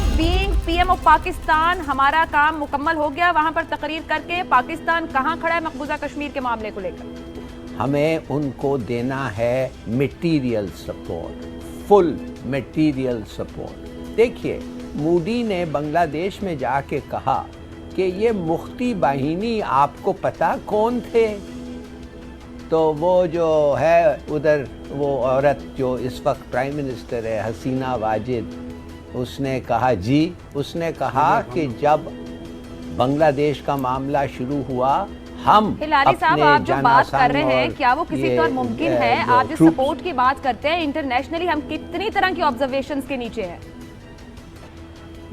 साहब, being PM of Pakistan हमारा काम मुकम्मल हो गया। वहां पर तकरीर करके पाकिस्तान कहां खड़ा है मकबूजा कश्मीर के मामले को लेकर? हमें उनको देना है material support, full material support. देखिए, मोदी ने बांग्लादेश में जाके कहा कि ये मुफ्ती बाहिनी आपको पता कौन थे? तो वो जो है उधर वो औरत जो इस वक्त प्राइम मिनिस्टर है, हसीना वाजिद, उसने कहा जी, उसने कहा कि जब बांग्लादेश का मामला शुरू हुआ हम हिलारी साहब, आप जो बात कर रहे हैं क्या वो किसी तौर मुमकिन है? आप जिस सपोर्ट की बात करते हैं इंटरनेशनली, हम कितनी तरह की ऑब्जर्वेशंस के नीचे हैं?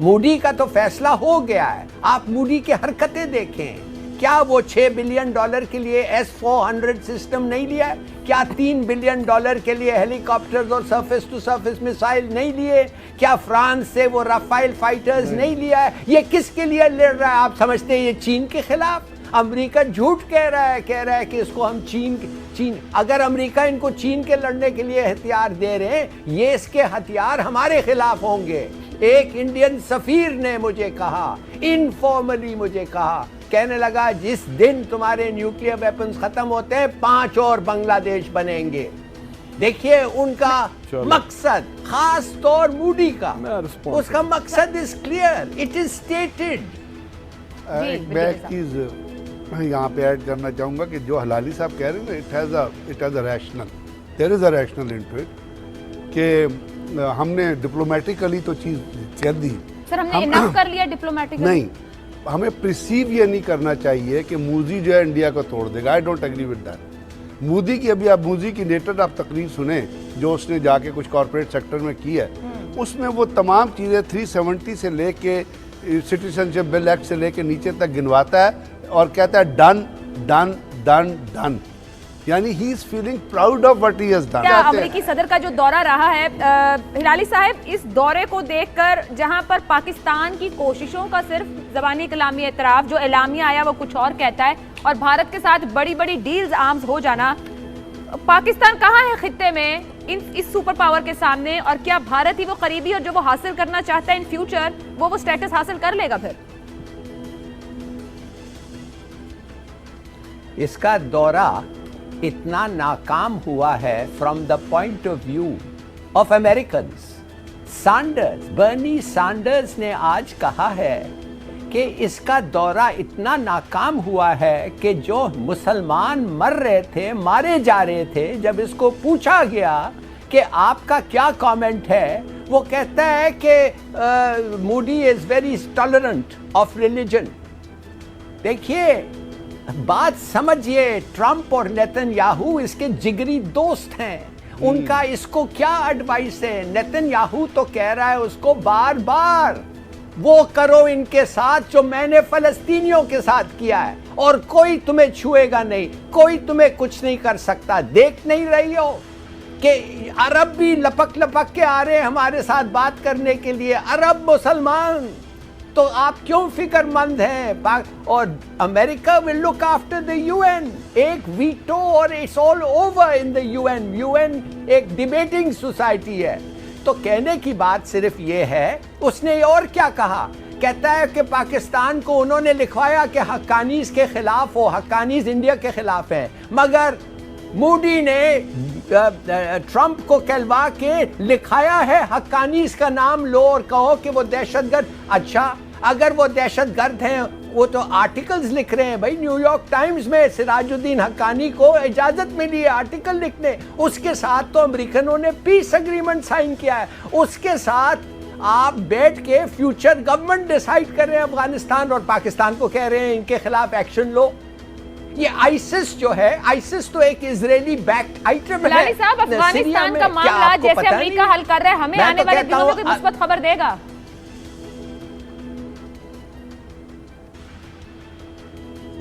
मोदी का तो फैसला हो गया है। आप मोदी की हरकतें देखें। क्या वो $6 बिलियन के लिए S-400 सिस्टम नहीं लिया है? क्या $3 बिलियन के लिए हेलीकॉप्टर्स और सरफेस टू सरफेस मिसाइल नहीं लिए? क्या फ्रांस से वो राफेल फाइटर्स नहीं लिया है? ये किसके लिए लड़ रहा है? आप समझते हैं ये चीन के खिलाफ? अमेरिका झूठ कह रहा है कि इसको हम चीन अगर अमेरिका इनको चीन के लड़ने के लिए हथियार दे रहे हैं, ये इसके हथियार हमारे खिलाफ होंगे। एक इंडियन सफीर ने मुझे कहा, इनफॉर्मली मुझे कहा, कहने लगा जिस दिन तुम्हारे न्यूक्लियर वेपन्स खत्म होते हैं 5 और बांग्लादेश बनेंगे। देखिए उनका मकसद, खास तौर मोदी का, उसका मकसद is clear, it is stated. मैं एक चीज यहाँ पे ऐड करना चाहूंगा कि जो हलाली साहब कह रहे हैं ना, it has a rational, there is a rational into it, कि हमने डिप्लोमेटिकली तो चीज कर दी। सर, हमने इनफ कर लिया डिप्लोमेटिकली? नहीं, हमें प्रिसीव ये नहीं करना चाहिए कि मोदी जो है इंडिया को तोड़ देगा। I don't agree with that. Modi की अभी आप मोदी की लेटेस्ट आप तकरीर सुने जो उसने जाके कुछ कॉर्पोरेट सेक्टर में की है, उसमें वो तमाम चीज़ें 370 से लेके सिटीजनशिप बिल एक्ट से लेके नीचे तक गिनवाता है और कहता है डन डन डन डन, यानी he is feeling proud of what he has done. क्या अमेरिकी सदर का जो दौरा रहा है, हिलाली साहब, इस दौरे को देखकर जहां पर पाकिस्तान की कोशिशों का सिर्फ ज़बानी कलामी एतराफ़, जो एलामिया आया वो कुछ और कहता है, और भारत के साथ बड़ी बड़ी डील्स आर्म्स हो जाना, पाकिस्तान कहाँ है खित्ते में इस सुपर पावर के सामने? और क्या भारत ही वो करीबी और जो वो हासिल करना चाहता है इन फ्यूचर, वो स्टेटस हासिल कर लेगा फिर? इसका दौरा इतना नाकाम हुआ है from the point of view of Americans. Bernie Sanders ने आज कहा है कि इसका दौरा इतना नाकाम हुआ है कि जो मुसलमान मर रहे थे, मारे जा रहे थे, जब इसको पूछा गया कि आपका क्या कमेंट है, वो कहता है कि Modi is very tolerant of religion. देखिए, बात समझिए, ट्रंप और नेतन्याहू इसके जिगरी दोस्त हैं। उनका इसको क्या एडवाइस है? नेतन्याहू तो कह रहा है उसको बार बार, वो करो इनके साथ जो मैंने फलस्तीनियों के साथ किया है, और कोई तुम्हें छुएगा नहीं, कोई तुम्हें कुछ नहीं कर सकता। देख नहीं रही हो कि अरब भी लपक लपक के आ रहे हैं हमारे साथ बात करने के लिए, अरब मुसलमान। तो आप क्यों फिक्रमंद हैं? और America will look after the UN. एक वीटो और it's all over in the UN. UN एक डिबेटिंग सोसाइटी है। तो कहने की बात सिर्फ ये है, उसने और क्या कहा? कहता है कि पाकिस्तान को उन्होंने लिखवाया कि हक्कानीज के खिलाफ हो, हक्कानीज इंडिया के खिलाफ है, मगर मोदी ने ट्रंप को कहलवा के लिखाया है हक्कानीज का नाम लो और कहो कि वो दहशतगर्द। अच्छा, अगर वो दहशतगर्द हैं, वो तो आर्टिकल्स लिख रहे हैं भाई। न्यूयॉर्क टाइम्स में सिराजुद्दीन हक्कानी को इजाजत मिली है आर्टिकल लिखने। उसके साथ तो अमेरिकनों ने पीस एग्रीमेंट साइन किया है। उसके साथ आप बैठ के फ्यूचर गवर्नमेंट डिसाइड कर रहे हैं अफगानिस्तान, और पाकिस्तान को कह रहे हैं इनके खिलाफ एक्शन लो। ये आईसिस जो है, आईसिस तो एक इजरायली बैक्ड आइटम है। साहब, अफगानिस्तान का मामला जैसे अमेरिका हल कर रहा है, हमें आने वाले दिनों में कोई मुस्बत खबर देगा?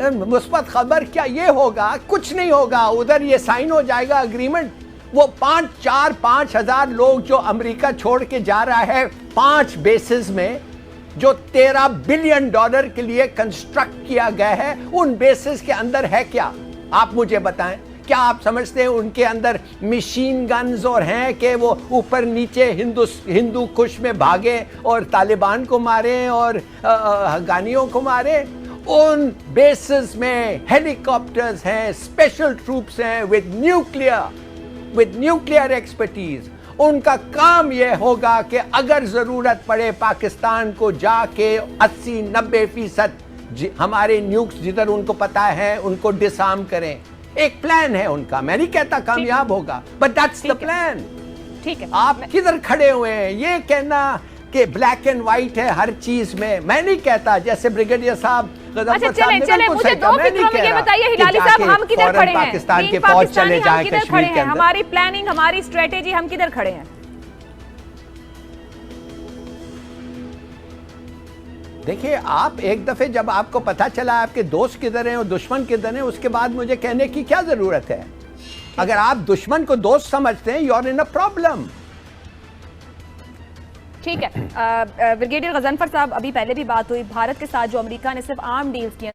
मुस्बत खबर क्या? ये होगा, कुछ नहीं होगा। उधर ये साइन हो जाएगा अग्रीमेंट। वो 5,000 लोग जो अमेरिका छोड़ के जा रहा है 5 बेसिस में, जो $13 बिलियन के लिए कंस्ट्रक्ट किया गया है, उन बेसिस के अंदर है क्या? आप मुझे बताएं। क्या आप समझते हैं उनके अंदर मशीन गन्स और हैं कि वो ऊपर नीचे हिंदू कुश में भागे और तालिबान को मारे और अफगानियों को मारे? उन बेसिस में हेलीकॉप्टर्स हैं, स्पेशल ट्रूप्स हैं विद न्यूक्लियर एक्सपर्टीज। उनका काम यह होगा कि अगर जरूरत पड़े पाकिस्तान को जाके 80-90% हमारे न्यूक्स जिधर उनको पता है उनको डिसआर्म करें। एक प्लान है उनका, मैं नहीं कहता कामयाब होगा, बट दैट्स द प्लान। ठीक है, आप किधर खड़े हुए हैं? ये कहना कि ब्लैक एंड व्हाइट है हर चीज में, मैं नहीं कहता। जैसे ब्रिगेडियर साहब अच्छा चले मुझे दो फिक्रों में ये बताइए हिलाली साहब, हम किधर खड़े हैं? पाकिस्तान के फौज चले जाए कश्मीर के अंदर, हमारी प्लानिंग, हमारी स्ट्रेटेजी, हम किधर खड़े हैं? देखिए, आप एक दफे जब आपको पता चला आपके दोस्त किधर हैं और दुश्मन किधर हैं, उसके बाद मुझे कहने की क्या जरूरत है? अगर आप दुश्मन को दोस्त समझते हैं, you are in a problem. ठीक है, ब्रिगेडियर गजनफर साहब, अभी पहले भी बात हुई, भारत के साथ जो अमेरिका ने सिर्फ आर्म डील्स किए